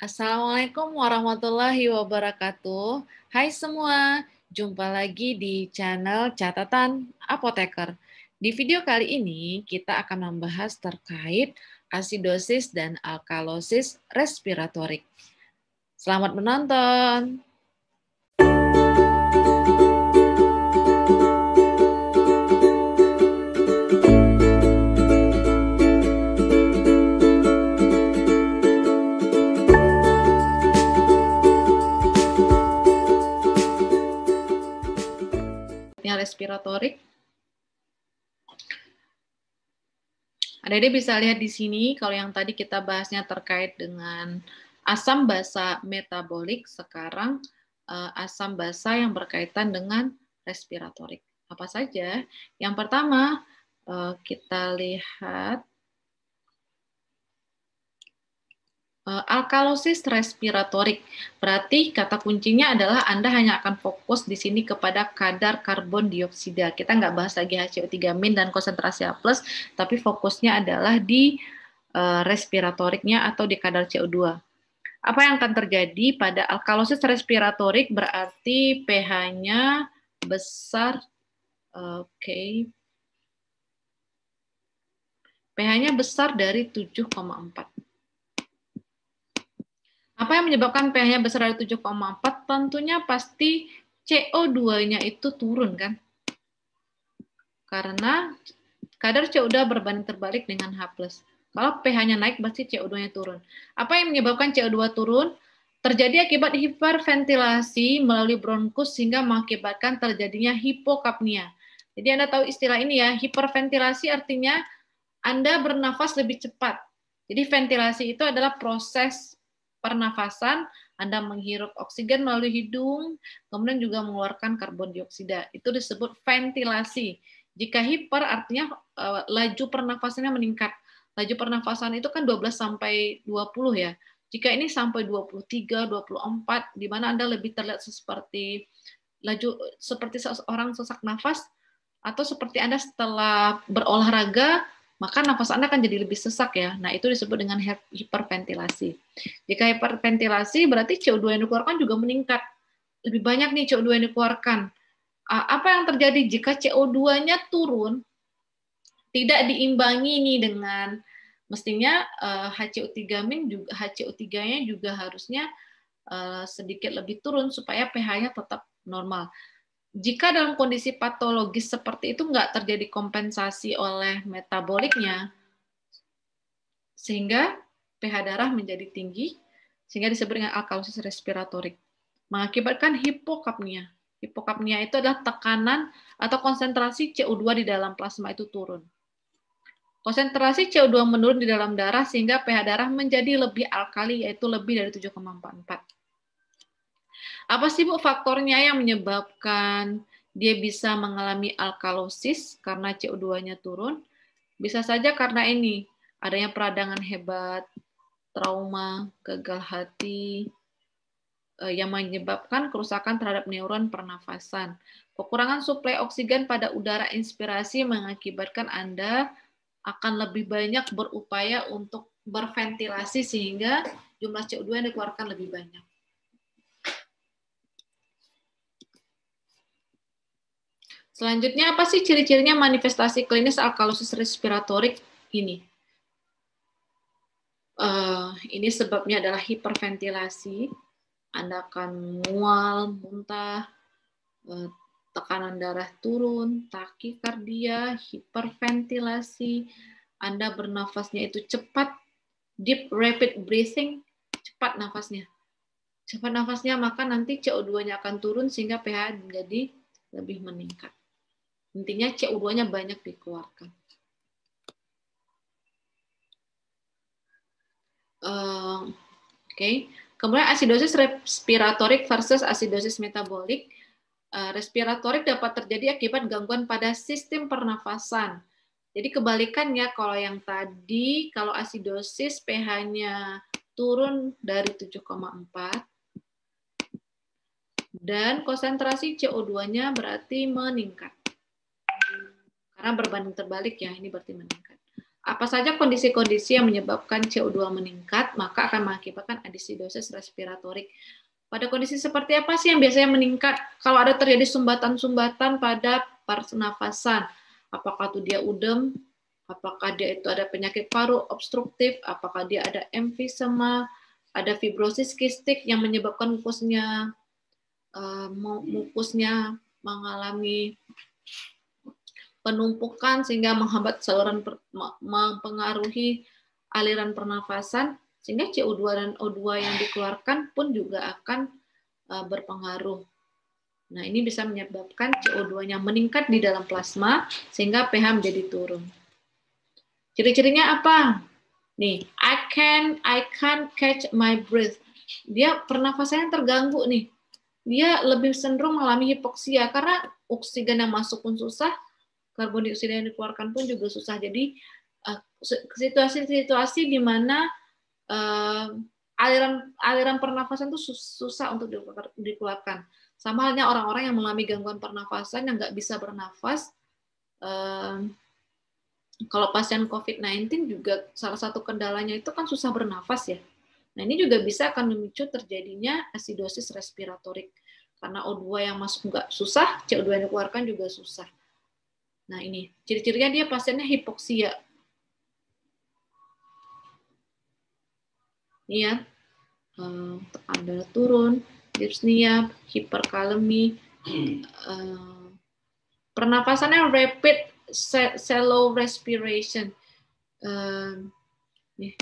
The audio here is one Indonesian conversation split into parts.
Assalamualaikum warahmatullahi wabarakatuh. Hai semua, jumpa lagi di channel Catatan Apoteker. Di video kali ini kita akan membahas terkait asidosis dan alkalosis respiratorik. Selamat menonton. Respiratorik. Adik-adik bisa lihat di sini kalau yang tadi kita bahasnya terkait dengan asam basa metabolik, sekarang asam basa yang berkaitan dengan respiratorik. Apa saja? Yang pertama kita lihat alkalosis respiratorik. Berarti kata kuncinya adalah Anda hanya akan fokus di sini kepada kadar karbon dioksida. Kita nggak bahas lagi HCO3- dan konsentrasi A+, tapi fokusnya adalah di respiratoriknya atau di kadar CO2. Apa yang akan terjadi pada alkalosis respiratorik? Berarti pH-nya besar. pH-nya besar dari 7,4. Apa yang menyebabkan pH-nya besar dari 7,4? Tentunya pasti CO2-nya itu turun, kan? Karena kadar CO2 berbanding terbalik dengan H+. Kalau pH-nya naik, pasti CO2-nya turun. Apa yang menyebabkan CO2 turun? Terjadi akibat hiperventilasi melalui bronkus sehingga mengakibatkan terjadinya hipokapnia. Jadi Anda tahu istilah ini ya, hiperventilasi artinya Anda bernafas lebih cepat. Jadi ventilasi itu adalah proses pernafasan, Anda menghirup oksigen melalui hidung, kemudian juga mengeluarkan karbon dioksida. Itu disebut ventilasi. Jika hiper artinya laju pernafasannya meningkat. Laju pernafasan itu kan 12 sampai 20 ya. Jika ini sampai 23, 24, di mana Anda lebih terlihat seperti seorang sesak nafas, atau seperti Anda setelah berolahraga, maka nafas Anda akan jadi lebih sesak ya. Nah, itu disebut dengan hiperventilasi. Jika hiperventilasi, berarti CO2 yang dikeluarkan juga meningkat. Lebih banyak nih CO2 yang dikeluarkan. Apa yang terjadi jika CO2-nya turun, tidak diimbangi nih dengan, mestinya HCO3-nya juga harusnya sedikit lebih turun supaya pH-nya tetap normal. Jika dalam kondisi patologis seperti itu nggak terjadi kompensasi oleh metaboliknya, sehingga pH darah menjadi tinggi, sehingga disebut dengan alkalosis respiratorik, mengakibatkan hipokapnia. Hipokapnia itu adalah tekanan atau konsentrasi CO2 di dalam plasma itu turun. Konsentrasi CO2 menurun di dalam darah sehingga pH darah menjadi lebih alkali, yaitu lebih dari 7,44. Apa sih Bu faktornya yang menyebabkan dia bisa mengalami alkalosis karena CO2-nya turun? Bisa saja karena ini, adanya peradangan hebat, trauma, gagal hati, yang menyebabkan kerusakan terhadap neuron pernafasan. Kekurangan suplai oksigen pada udara inspirasi mengakibatkan Anda akan lebih banyak berupaya untuk berventilasi sehingga jumlah CO2 yang dikeluarkan lebih banyak. Selanjutnya, apa sih ciri-cirinya manifestasi klinis alkalosis respiratorik ini? Ini sebabnya adalah hiperventilasi. Anda akan mual, muntah, tekanan darah turun, takikardia, hiperventilasi, Anda bernafasnya itu cepat, deep rapid breathing, cepat nafasnya. Cepat nafasnya, maka nanti CO2-nya akan turun sehingga pH menjadi lebih meningkat. Intinya CO2-nya banyak dikeluarkan. Oke. Kemudian asidosis respiratorik versus asidosis metabolik. Respiratorik dapat terjadi akibat gangguan pada sistem pernafasan. Jadi kebalikannya, kalau yang tadi, kalau asidosis pH-nya turun dari 7,4 dan konsentrasi CO2-nya berarti meningkat. Karena berbanding terbalik ya, ini berarti meningkat. Apa saja kondisi-kondisi yang menyebabkan CO2 meningkat, maka akan mengakibatkan asidosis respiratorik. Pada kondisi seperti apa sih yang biasanya meningkat? Kalau ada terjadi sumbatan-sumbatan pada pernafasan, apakah itu dia udem, apakah dia itu ada penyakit paru obstruktif, apakah dia ada emfisema, ada fibrosis kistik yang menyebabkan mukusnya mengalami penumpukan sehingga menghambat saluran mempengaruhi aliran pernafasan, sehingga CO2 dan O2 yang dikeluarkan pun juga akan berpengaruh. Nah, ini bisa menyebabkan CO2-nya meningkat di dalam plasma sehingga pH menjadi turun. Ciri-cirinya apa? Nih, I can't catch my breath. Dia pernafasannya terganggu nih. Dia lebih cenderung mengalami hipoksia karena oksigen yang masuk pun susah, karbon dioksida yang dikeluarkan pun juga susah. Jadi situasi-situasi di mana aliran pernafasan itu susah untuk dikeluarkan. Sama halnya orang-orang yang mengalami gangguan pernafasan yang nggak bisa bernafas. Kalau pasien COVID-19 juga salah satu kendalanya itu kan susah bernafas ya. Nah, ini juga bisa akan memicu terjadinya asidosis respiratorik. Karena O2 yang masuk nggak susah, CO2 yang dikeluarkan juga susah. Nah, ini ciri-cirinya dia pasiennya hipoksia. Ini ya, tekanan turun, dyspnea, hiperkalemi, pernapasannya rapid shallow respiration. Nih.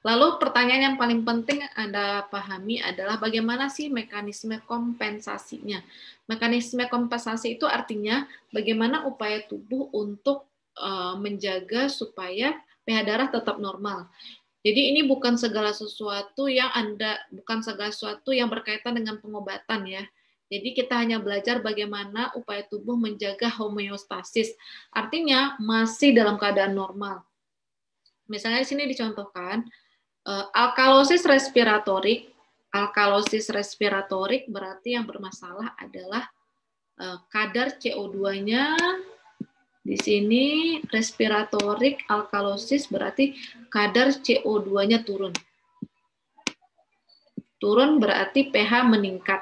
Lalu pertanyaan yang paling penting Anda pahami adalah bagaimana sih mekanisme kompensasinya. Mekanisme kompensasi itu artinya bagaimana upaya tubuh untuk menjaga supaya pH darah tetap normal. Jadi ini bukan segala sesuatu yang berkaitan dengan pengobatan ya. Jadi kita hanya belajar bagaimana upaya tubuh menjaga homeostasis. Artinya masih dalam keadaan normal. Misalnya di sini dicontohkan alkalosis respiratorik berarti yang bermasalah adalah kadar CO2-nya di sini respiratorik alkalosis berarti kadar CO2-nya turun. Turun berarti pH meningkat.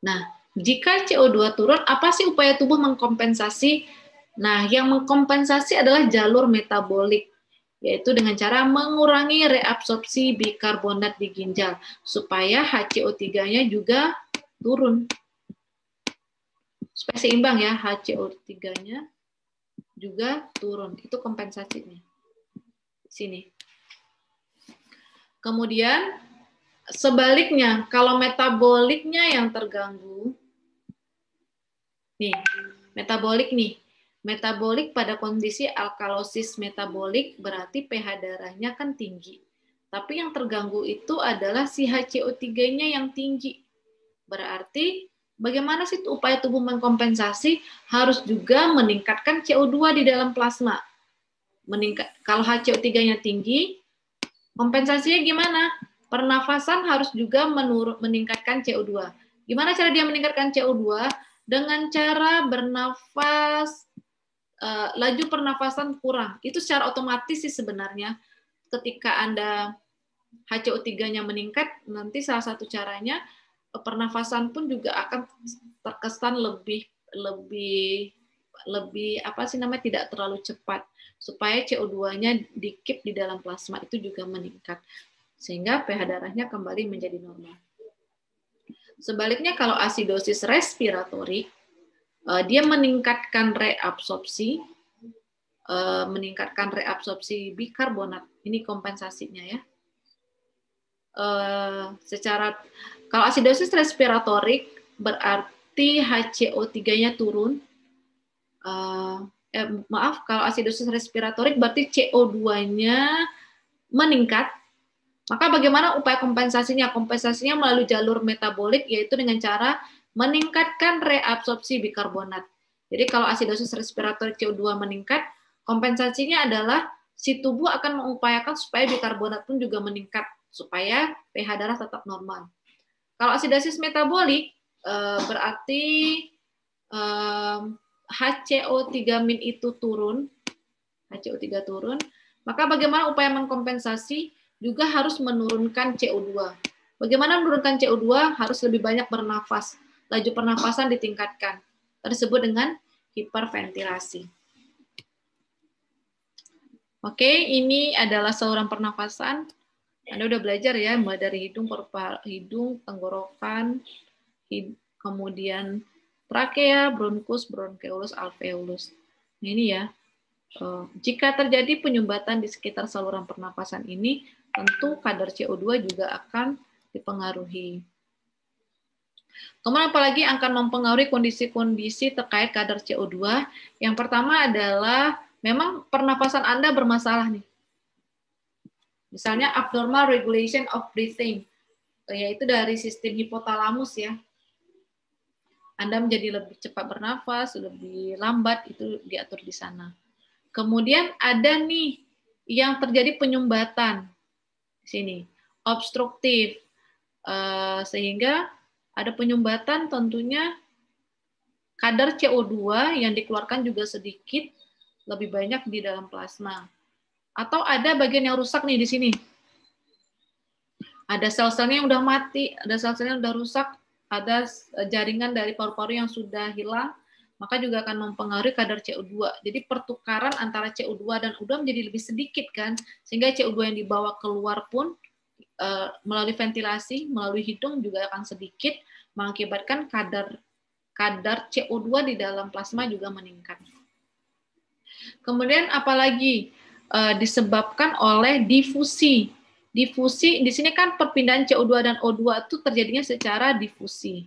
Nah, jika CO2 turun, apa sih upaya tubuh mengkompensasi? Nah, yang mengkompensasi adalah jalur metabolik, yaitu dengan cara mengurangi reabsorpsi bikarbonat di ginjal, supaya HCO3-nya juga turun. Supaya seimbang ya, HCO3-nya juga turun. Itu kompensasinya. Sini. Kemudian, sebaliknya, kalau metaboliknya yang terganggu, nih, metabolik pada kondisi alkalosis metabolik berarti pH darahnya kan tinggi. Tapi yang terganggu itu adalah si HCO3-nya yang tinggi. Berarti bagaimana sih upaya tubuh mengkompensasi? Harus juga meningkatkan CO2 di dalam plasma. Kalau HCO3-nya tinggi, kompensasinya gimana? Pernafasan harus juga meningkatkan CO2. Gimana cara dia meningkatkan CO2? Dengan cara bernafas, laju pernafasan kurang. Itu secara otomatis sih sebenarnya. Ketika Anda HCO3-nya meningkat, nanti salah satu caranya pernafasan pun juga akan terkesan lebih tidak terlalu cepat, supaya CO2-nya di-keep di dalam plasma itu juga meningkat, sehingga pH darahnya kembali menjadi normal. Sebaliknya kalau asidosis respiratorik, dia meningkatkan reabsorpsi bikarbonat. Ini kompensasinya ya. Kalau asidosis respiratorik berarti HCO3-nya turun. Kalau asidosis respiratorik berarti CO2-nya meningkat. Maka bagaimana upaya kompensasinya? Kompensasinya melalui jalur metabolik, yaitu dengan cara meningkatkan reabsorpsi bikarbonat. Jadi kalau asidosis respiratorik CO2 meningkat, kompensasinya adalah si tubuh akan mengupayakan supaya bikarbonat pun juga meningkat, supaya pH darah tetap normal. Kalau asidosis metabolik, berarti HCO3- itu turun, HCO3 turun, maka bagaimana upaya mengkompensasi? Juga harus menurunkan CO2. Bagaimana menurunkan CO2? Harus lebih banyak bernafas. Laju pernafasan ditingkatkan. Tersebut dengan hiperventilasi. Oke, ini adalah saluran pernafasan. Anda udah belajar ya, mulai dari hidung, hidung, tenggorokan, kemudian trakea, bronkus, bronkeolus, alveolus. Nah, ini ya. Jika terjadi penyumbatan di sekitar saluran pernapasan ini, tentu kadar CO2 juga akan dipengaruhi. Kemudian apalagi akan mempengaruhi kondisi-kondisi terkait kadar CO2. Yang pertama adalah memang pernapasan Anda bermasalah nih. Misalnya abnormal regulation of breathing, yaitu dari sistem hipotalamus ya. Anda menjadi lebih cepat bernafas, lebih lambat, itu diatur di sana. Kemudian ada nih yang terjadi penyumbatan di sini, obstruktif, sehingga ada penyumbatan, tentunya kadar CO2 yang dikeluarkan juga sedikit, lebih banyak di dalam plasma. Atau ada bagian yang rusak nih di sini. Ada sel-selnya yang udah mati, ada sel-selnya yang udah rusak, ada jaringan dari paru-paru yang sudah hilang, maka juga akan mempengaruhi kadar CO2. Jadi pertukaran antara CO2 dan udara menjadi lebih sedikit kan, sehingga CO2 yang dibawa keluar pun melalui ventilasi, melalui hidung juga akan sedikit, mengakibatkan kadar CO2 di dalam plasma juga meningkat. Kemudian apalagi disebabkan oleh difusi. Difusi di sini kan perpindahan CO2 dan O2 itu terjadinya secara difusi.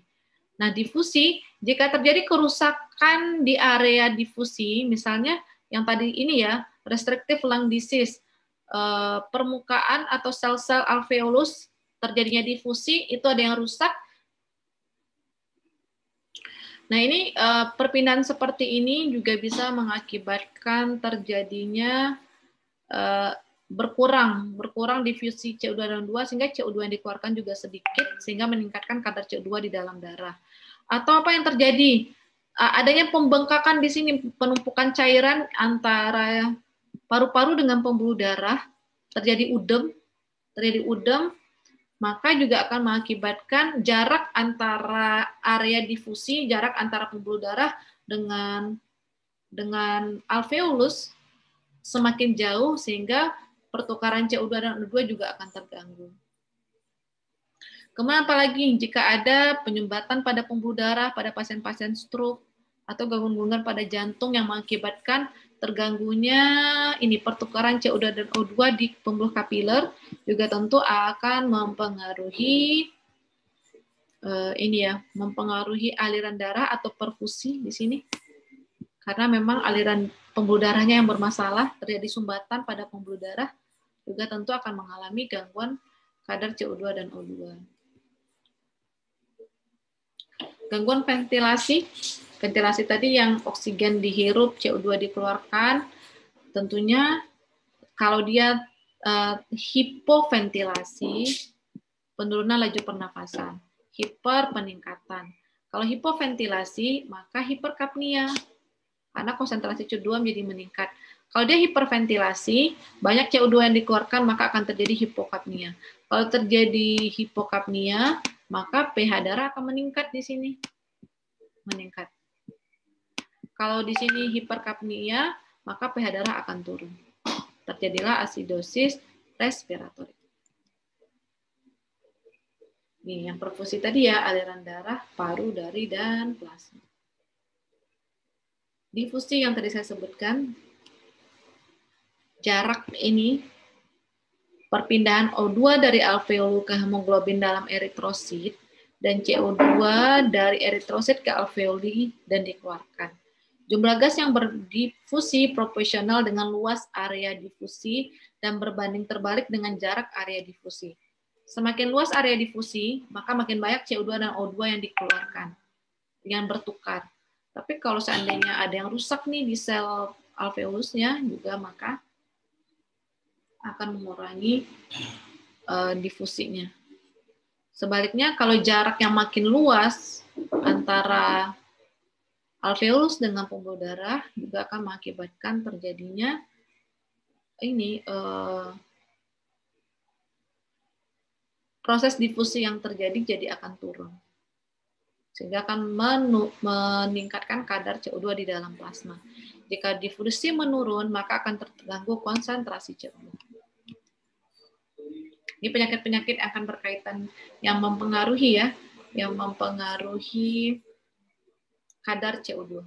Nah, difusi jika terjadi kerusakan di area difusi, misalnya yang tadi ini ya, restrictive lung disease, permukaan atau sel-sel alveolus terjadinya difusi, itu ada yang rusak. Nah, ini perpindahan seperti ini juga bisa mengakibatkan terjadinya berkurang difusi CO2 dan O2, sehingga CO2 yang dikeluarkan juga sedikit, sehingga meningkatkan kadar CO2 di dalam darah. Atau apa yang terjadi? Adanya pembengkakan di sini, penumpukan cairan antara paru-paru dengan pembuluh darah, terjadi udem, maka juga akan mengakibatkan jarak antara area difusi, jarak antara pembuluh darah dengan alveolus semakin jauh, sehingga pertukaran CO2 dan O2 juga akan terganggu. Kemudian apalagi jika ada penyumbatan pada pembuluh darah pada pasien-pasien stroke atau gangguan pada jantung yang mengakibatkan terganggunya ini pertukaran CO2 dan O2 di pembuluh kapiler, juga tentu akan mempengaruhi mempengaruhi aliran darah atau perfusi di sini. Karena memang aliran pembuluh darahnya yang bermasalah, terjadi sumbatan pada pembuluh darah, juga tentu akan mengalami gangguan kadar CO2 dan O2. Gangguan ventilasi tadi yang oksigen dihirup, CO2 dikeluarkan, tentunya kalau dia hipoventilasi, penurunan laju pernafasan, hiper peningkatan. Kalau hipoventilasi, maka hiperkapnia, karena konsentrasi CO2 menjadi meningkat. Kalau dia hiperventilasi, banyak CO2 yang dikeluarkan, maka akan terjadi hipokapnia. Kalau terjadi hipokapnia, maka pH darah akan meningkat di sini. Meningkat. Kalau di sini hiperkapnia, maka pH darah akan turun. Terjadilah asidosis respiratorik. Nih, yang perfusi tadi ya, aliran darah, paru, dari, dan plasma. Difusi yang tadi saya sebutkan, jarak ini, perpindahan O2 dari alveolus ke hemoglobin dalam eritrosit, dan CO2 dari eritrosit ke alveoli dan dikeluarkan. Jumlah gas yang berdifusi proporsional dengan luas area difusi dan berbanding terbalik dengan jarak area difusi. Semakin luas area difusi, maka makin banyak CO2 dan O2 yang dikeluarkan, yang bertukar. Tapi kalau seandainya ada yang rusak nih di sel alveolusnya juga, maka akan mengurangi difusinya. Sebaliknya, kalau jarak yang makin luas, antara alveolus dengan pembuluh darah juga akan mengakibatkan terjadinya ini proses difusi yang terjadi jadi akan turun. Sehingga akan meningkatkan kadar CO2 di dalam plasma. Jika difusi menurun, maka akan terganggu konsentrasi CO2. Ini penyakit-penyakit akan berkaitan yang mempengaruhi ya, yang mempengaruhi kadar CO2.